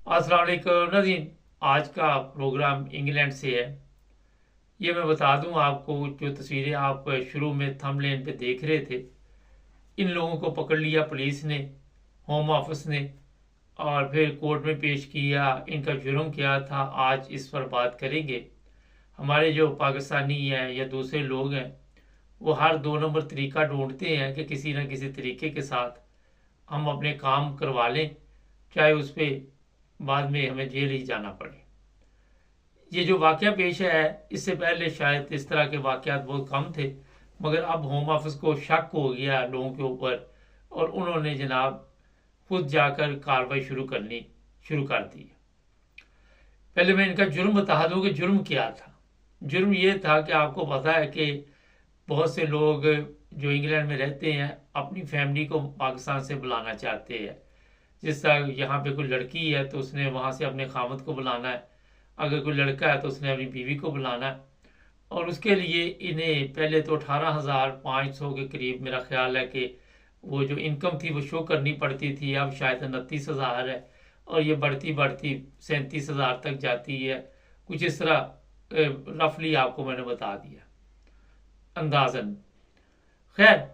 अस्सलाम वालेकुम नाज़रीन। आज का प्रोग्राम इंग्लैंड से है। ये मैं बता दूं आपको, जो तस्वीरें आप शुरू में थंबनेल पे देख रहे थे, इन लोगों को पकड़ लिया पुलिस ने, होम ऑफिस ने, और फिर कोर्ट में पेश किया। इनका जुर्म क्या था, आज इस पर बात करेंगे। हमारे जो पाकिस्तानी हैं या दूसरे लोग हैं, वो हर दो नंबर तरीका ढूंढते हैं कि किसी न किसी तरीके के साथ हम अपने काम करवा लें, चाहे उस पर बाद में हमें जेल ही जाना पड़े। ये जो वाकया पेश है, इससे पहले शायद इस तरह के वाकयात बहुत कम थे, मगर अब होम ऑफिस को शक हो गया लोगों के ऊपर, और उन्होंने जनाब खुद जाकर कार्रवाई शुरू कर दी। पहले मैं इनका जुर्म बता दूं कि जुर्म क्या था। जुर्म ये था कि आपको पता है कि बहुत से लोग जो इंग्लैंड में रहते हैं अपनी फैमिली को पाकिस्तान से बुलाना चाहते हैं। जिस तरह यहाँ पे कोई लड़की है तो उसने वहाँ से अपने खामद को बुलाना है, अगर कोई लड़का है तो उसने अपनी बीवी को बुलाना है। और उसके लिए इन्हें पहले तो 18,500 के करीब मेरा ख्याल है कि वो जो इनकम थी वो शो करनी पड़ती थी। अब शायद 29,000 है, और ये बढ़ती बढ़ती 37,000 तक जाती है। कुछ इस तरह रफली आपको मैंने बता दिया अंदाजन। खैर,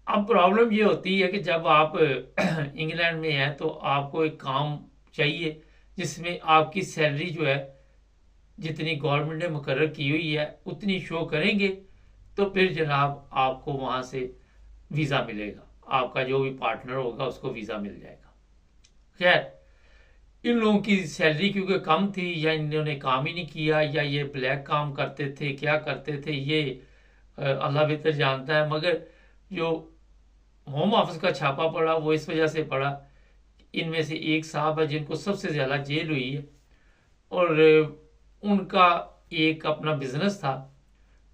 अब प्रॉब्लम ये होती है कि जब आप इंग्लैंड में हैं तो आपको एक काम चाहिए जिसमें आपकी सैलरी जो है, जितनी गवर्नमेंट ने मुकर्रर की हुई है उतनी शो करेंगे, तो फिर जनाब आपको वहाँ से वीज़ा मिलेगा। आपका जो भी पार्टनर होगा उसको वीज़ा मिल जाएगा। खैर, इन लोगों की सैलरी क्योंकि कम थी, या इन्होंने काम ही नहीं किया, या ये ब्लैक काम करते थे, क्या करते थे ये अल्लाह बेहतर जानता है। मगर जो होम ऑफिस का छापा पड़ा वो इस वजह से पड़ा, इनमें से एक साहब है जिनको सबसे ज़्यादा जेल हुई है, और उनका एक अपना बिजनेस था,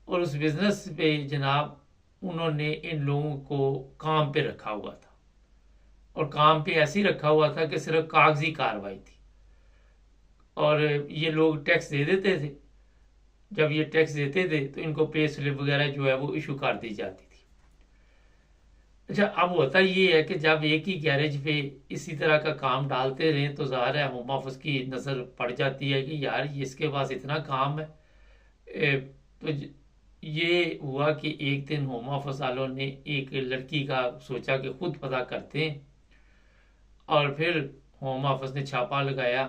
और उस बिजनेस पे जनाब उन्होंने इन लोगों को काम पे रखा हुआ था। और काम पे ऐसे ही रखा हुआ था कि सिर्फ कागजी कार्रवाई थी, और ये लोग टैक्स दे देते थे। जब ये टैक्स देते थे तो इनको पे स्लिप वगैरह जो है वो इशू कर दी जाती थी। अच्छा, अब होता ये है कि जब एक ही गैरेज पे इसी तरह का काम डालते रहे तो ज़ाहिर है होम ऑफिस की नज़र पड़ जाती है कि यार ये इसके पास इतना काम है। तो ये हुआ कि एक दिन होम ऑफिस वालों ने एक लड़की का सोचा कि खुद पता करते हैं, और फिर होम ऑफिस ने छापा लगाया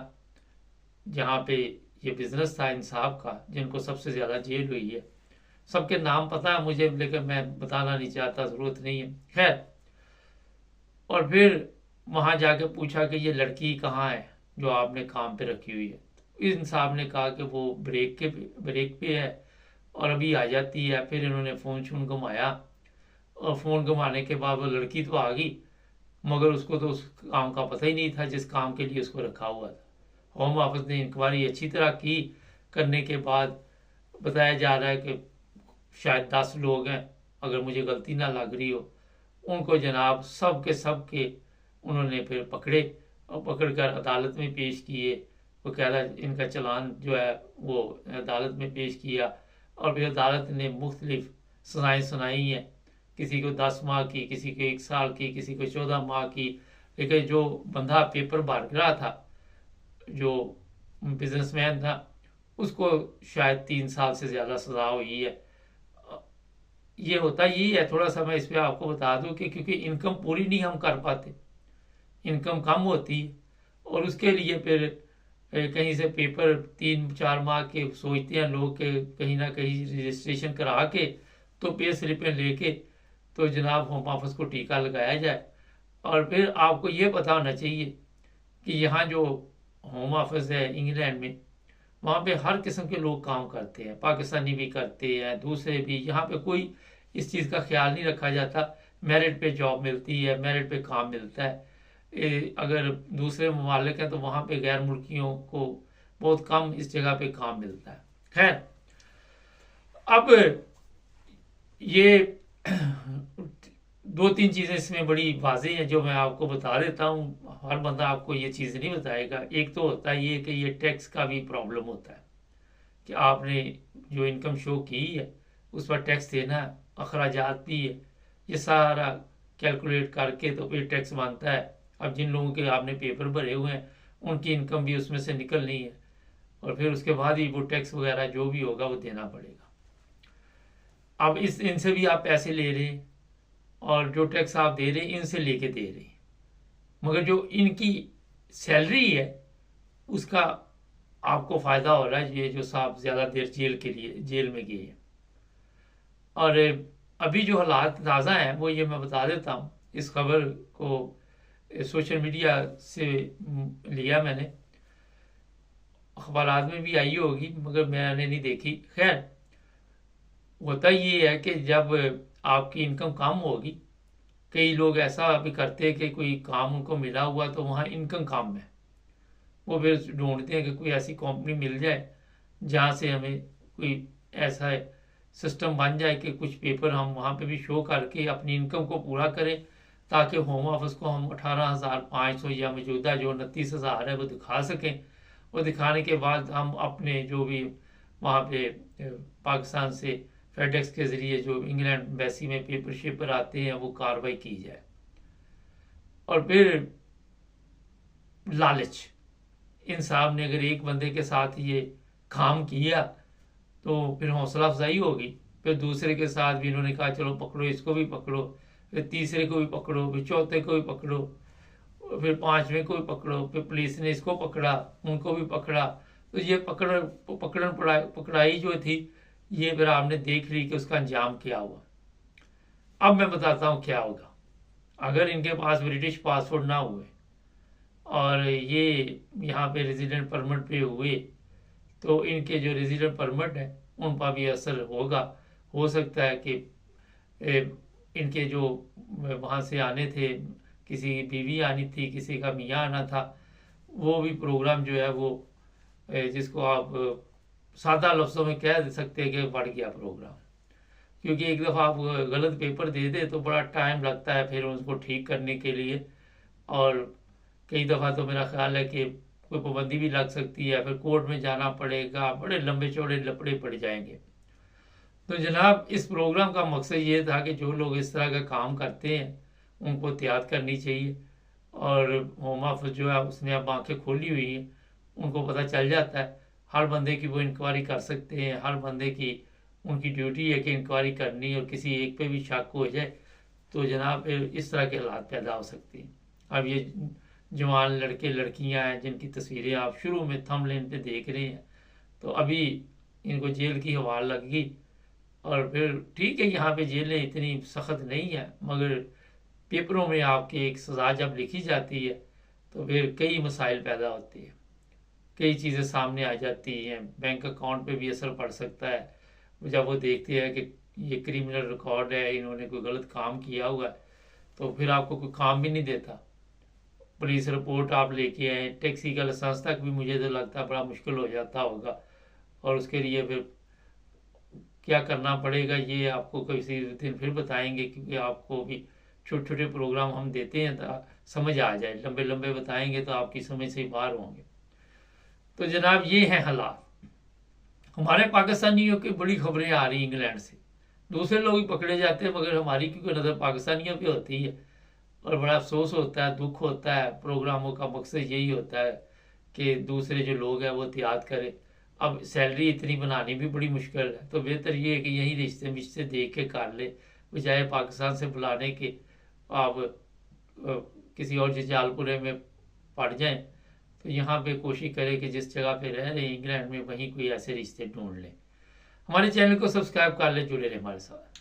जहाँ पे ये बिजनेस था इन साहब का, जिनको सबसे ज़्यादा जेल हुई है। सबके नाम पता है मुझे, लेकिन मैं बताना नहीं चाहता, ज़रूरत नहीं है। खैर, और फिर वहाँ जाके पूछा कि ये लड़की कहाँ है जो आपने काम पे रखी हुई है। तो इन साहब ने कहा कि वो ब्रेक पे है और अभी आ जाती है। फिर इन्होंने फ़ोन शोन घुमाया, और फ़ोन घुमाने के बाद वो लड़की तो आ गई, मगर उसको तो उस काम का पता ही नहीं था जिस काम के लिए उसको रखा हुआ था। होम ऑफिस ने इंक्वायरी अच्छी तरह की, करने के बाद बताया जा रहा है कि शायद 10 लोग हैं, अगर मुझे गलती ना लग रही हो। उनको जनाब सब के उन्होंने फिर पकड़े, और पकड़ कर अदालत में पेश किए। वो कह रहा इनका चालान जो है वो अदालत में पेश किया, और फिर अदालत ने मुख्तलिफ सज़ाएँ सुनाई हैं। किसी को 10 माह की, किसी को 1 साल की, किसी को 14 माह की। लेकिन जो बंदा पेपर भर रहा था, जो बिजनेसमैन था, उसको शायद 3 साल से ज़्यादा सज़ा हुई है। ये होता यही है। थोड़ा सा मैं इस पर आपको बता दूं कि क्योंकि इनकम पूरी नहीं हम कर पाते, इनकम कम होती है, और उसके लिए फिर कहीं से पेपर 3-4 माह के सोचते हैं लोग कि कहीं ना कहीं रजिस्ट्रेशन करा के तो पे स्लिपें लेके तो जनाब होम ऑफिस को टीका लगाया जाए। और फिर आपको ये पता होना चाहिए कि यहाँ जो होम ऑफिस है इंग्लैंड में, वहाँ पे हर किस्म के लोग काम करते हैं, पाकिस्तानी भी करते हैं, दूसरे भी। यहाँ पे कोई इस चीज़ का ख्याल नहीं रखा जाता। मेरिट पे जॉब मिलती है, मेरिट पे काम मिलता है। अगर दूसरे ममालिक हैं तो वहाँ पे गैर मुल्कियों को बहुत कम इस जगह पे काम मिलता है। खैर, अब ये 2-3 चीज़ें इसमें बड़ी वाज़ेह हैं जो मैं आपको बता देता हूँ। हर बंदा आपको ये चीज़ नहीं बताएगा। एक तो होता है ये कि ये टैक्स का भी प्रॉब्लम होता है कि आपने जो इनकम शो की है उस पर टैक्स देना है, अखराजात भी है, ये सारा कैलकुलेट करके तो फिर टैक्स बनता है। अब जिन लोगों के आपने पेपर भरे हुए हैं उनकी इनकम भी उसमें से निकलनी है, और फिर उसके बाद ही वो टैक्स वगैरह जो भी होगा वो देना पड़ेगा। अब इनसे भी आप पैसे ले रहे हैं, और जो टैक्स आप दे रहे हैं इनसे लेके दे रहे हैं, मगर जो इनकी सैलरी है उसका आपको फ़ायदा हो रहा है, ये जो साहब ज़्यादा देर जेल में गए हैं। और अभी जो हालात ताज़ा हैं वो ये मैं बता देता हूँ। इस खबर को सोशल मीडिया से लिया मैंने, अखबारात में भी आई होगी मगर मैंने नहीं देखी। खैर, होता ये है कि जब आपकी इनकम कम होगी, कई लोग ऐसा भी करते हैं कि कोई काम उनको मिला हुआ तो वहाँ इनकम कम है, वो फिर ढूंढते हैं कि कोई ऐसी कंपनी मिल जाए जहाँ से हमें कोई ऐसा सिस्टम बन जाए कि कुछ पेपर हम वहाँ पे भी शो करके अपनी इनकम को पूरा करें, ताकि होम ऑफिस को हम 18,500 या मौजूदा जो 29,000 है वो दिखा सकें। वो दिखाने के बाद हम अपने जो भी वहाँ पे पाकिस्तान से फेडेक्स के ज़रिए जो इंग्लैंड एम्बेसी में पेपर शेपर आते हैं वो कार्रवाई की जाए। और फिर लालच, इन साहब ने अगर एक बंदे के साथ ये काम किया तो फिर हौसला अफजाई होगी, फिर दूसरे के साथ भी इन्होंने कहा चलो पकड़ो, इसको भी पकड़ो, फिर तीसरे को भी पकड़ो, फिर चौथे को भी पकड़ो, फिर पांचवें को भी पकड़ो, फिर पुलिस ने इसको पकड़ा, उनको भी पकड़ा। तो ये पकड़ाई जो थी ये फिर आपने देख ली कि उसका अंजाम क्या हुआ। अब मैं बताता हूँ क्या होगा अगर इनके पास ब्रिटिश पासपोर्ट ना हुए और ये यहाँ पे रेजिडेंट परमिट पे हुए, तो इनके जो रेजिडेंट परमिट है उन पर भी असर होगा। हो सकता है कि इनके जो वहाँ से आने थे, किसी की बीवी आनी थी, किसी का मियाँ आना था, वो भी प्रोग्राम जो है वो जिसको आप सादा लफ्ज़ों में कह सकते हैं कि बढ़ गया प्रोग्राम। क्योंकि एक दफ़ा आप गलत पेपर दे दे तो बड़ा टाइम लगता है फिर उसको ठीक करने के लिए, और कई दफ़ा तो मेरा ख्याल है कि कोई पाबंदी भी लग सकती है, फिर कोर्ट में जाना पड़ेगा, बड़े लंबे चौड़े लफड़े पड़ जाएंगे। तो जनाब, इस प्रोग्राम का मकसद ये था कि जो लोग इस तरह का काम करते हैं उनको एहतियात करनी चाहिए, और होम ऑफिस जो है उसने अब आंखें खोली हुई हैं, उनको पता चल जाता है हर बंदे की वो इंक्वायरी कर सकते हैं, हर बंदे की उनकी ड्यूटी है कि इंक्वायरी करनी, और किसी एक पे भी शक हो जाए तो जनाब फिर इस तरह के हालात पैदा हो सकते हैं। अब ये जवान लड़के लड़कियां हैं जिनकी तस्वीरें आप शुरू में थंबनेल पे देख रहे हैं, तो अभी इनको जेल की हवाल लग गई। और फिर ठीक है, यहाँ पे जेलें इतनी सख्त नहीं है, मगर पेपरों में आपके एक सज़ा जब लिखी जाती है तो फिर कई मसाइल पैदा होते हैं, कई चीज़ें सामने आ जाती हैं, बैंक अकाउंट पे भी असर पड़ सकता है। जब वो देखते हैं कि ये क्रिमिनल रिकॉर्ड है, इन्होंने कोई गलत काम किया हुआ है, तो फिर आपको कोई काम भी नहीं देता। पुलिस रिपोर्ट आप लेके आए, टैक्सी का लाइसेंस तक भी मुझे तो लगता है बड़ा मुश्किल हो जाता होगा, और उसके लिए फिर क्या करना पड़ेगा ये आपको किसी दिन फिर बताएंगे, क्योंकि आपको भी छोटे छोटे प्रोग्राम हम देते हैं तो समझ आ जाए, लंबे लंबे बताएंगे तो आपकी समझ से बाहर होंगे। तो जनाब, ये हैं हालात। हमारे पाकिस्तानियों की बड़ी खबरें आ रही इंग्लैंड से, दूसरे लोग ही पकड़े जाते हैं मगर हमारी क्योंकि नज़र पाकिस्तानियों पे होती है, और बड़ा अफसोस होता है, दुख होता है। प्रोग्रामों का मकसद यही होता है कि दूसरे जो लोग हैं वो एहतियात करें। अब सैलरी इतनी बनानी भी बड़ी मुश्किल है, तो बेहतर ये है कि यही रिश्ते देख के कर ले, बजाय पाकिस्तान से बुलाने के आप किसी और जजालपुरे में पड़ जाएं। तो यहाँ पे कोशिश करें कि जिस जगह पे रह रहे हैं इंग्लैंड में, वहीं कोई ऐसे रिश्ते ढूंढ लें। हमारे चैनल को सब्सक्राइब कर लें, जुड़े रहें हमारे साथ।